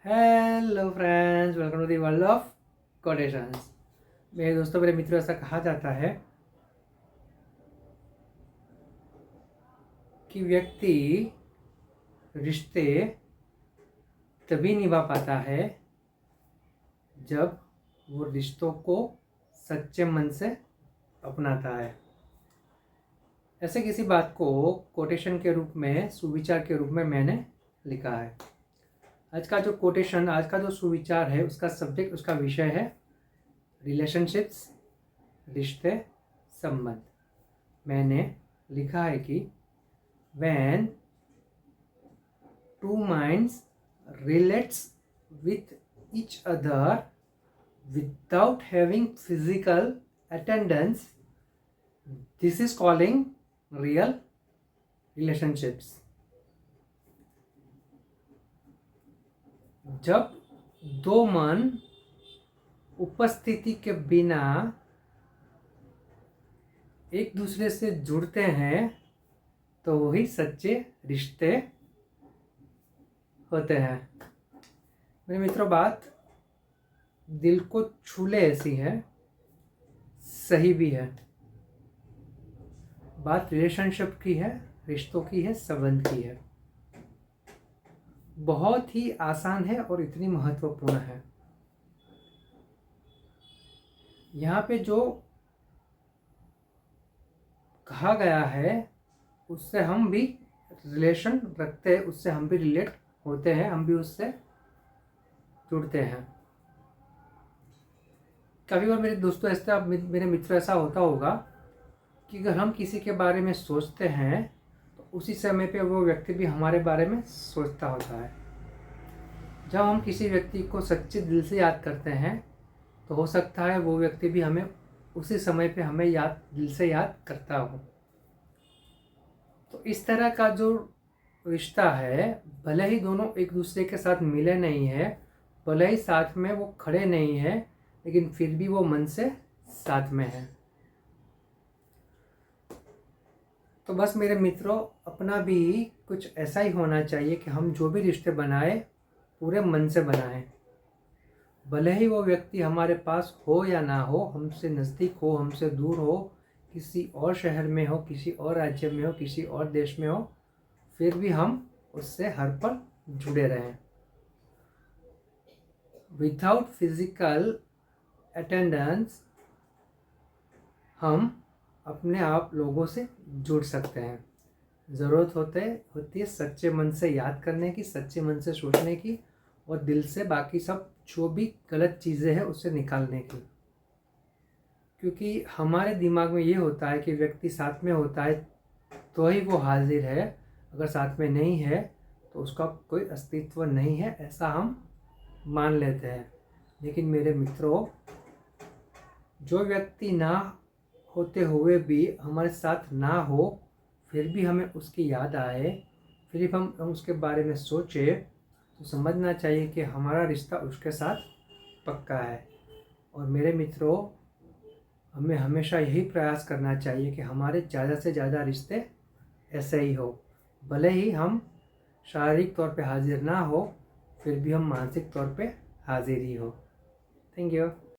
Hello friends, welcome to the world of quotations. मेरे दोस्तों, मेरे मित्रों, ऐसा कहा जाता है कि व्यक्ति रिश्ते तभी निभा पाता है जब वो रिश्तों को सच्चे मन से अपनाता है। ऐसे किसी बात को कोटेशन के रूप में, सुविचार के रूप में मैंने लिखा है। आज का जो कोटेशन, आज का जो सुविचार है, उसका सब्जेक्ट, उसका विषय है रिलेशनशिप्स, रिश्ते, संबंध। मैंने लिखा है कि when two minds relates with each other without having physical attendance, this is calling real relationships. जब दो मन उपस्थिति के बिना एक दूसरे से जुड़ते हैं तो वही सच्चे रिश्ते होते हैं। मेरे मित्रों, बात दिल को छू ले ऐसी है, सही भी है। बात रिलेशनशिप की है, रिश्तों की है, संबंध की है। बहुत ही आसान है और इतनी महत्वपूर्ण है। यहाँ पे जो कहा गया है उससे हम भी रिलेशन रखते हैं, उससे हम भी रिलेट होते हैं, हम भी उससे जुड़ते हैं। कभी बार मेरे दोस्तों, ऐसा, मेरे मित्र, ऐसा होता होगा कि अगर हम किसी के बारे में सोचते हैं तो उसी समय पे वो व्यक्ति भी हमारे बारे में सोचता होता है। जब हम किसी व्यक्ति को सच्चे दिल से याद करते हैं तो हो सकता है वो व्यक्ति भी हमें उसी समय पे हमें दिल से याद करता हो। तो इस तरह का जो रिश्ता है, भले ही दोनों एक दूसरे के साथ मिले नहीं है, भले ही साथ में वो खड़े नहीं है, लेकिन फिर भी वो मन से साथ में है। तो बस मेरे मित्रों, अपना भी कुछ ऐसा ही होना चाहिए कि हम जो भी रिश्ते बनाए पूरे मन से बनाएं। भले ही वो व्यक्ति हमारे पास हो या ना हो, हमसे नज़दीक हो, हमसे दूर हो, किसी और शहर में हो, किसी और राज्य में हो, किसी और देश में हो, फिर भी हम उससे हर पल जुड़े रहें। विदाउट फिजिकल अटेंडेंस हम अपने आप लोगों से जुड़ सकते हैं। ज़रूरत होती है सच्चे मन से याद करने की, सच्चे मन से सोचने की, और दिल से बाकी सब जो भी गलत चीज़ें हैं उससे निकालने की। क्योंकि हमारे दिमाग में ये होता है कि व्यक्ति साथ में होता है तो ही वो हाजिर है, अगर साथ में नहीं है तो उसका कोई अस्तित्व नहीं है, ऐसा हम मान लेते हैं। लेकिन मेरे मित्रों, जो व्यक्ति ना होते हुए भी हमारे साथ ना हो, फिर भी हमें उसकी याद आए, फिर भी हम उसके बारे में सोचें, तो समझना चाहिए कि हमारा रिश्ता उसके साथ पक्का है। और मेरे मित्रों, हमें हमेशा यही प्रयास करना चाहिए कि हमारे ज़्यादा से ज़्यादा रिश्ते ऐसे ही हो। भले ही हम शारीरिक तौर पे हाजिर ना हो, फिर भी हम मानसिक तौर पे हाजिर ही हो। Thank you.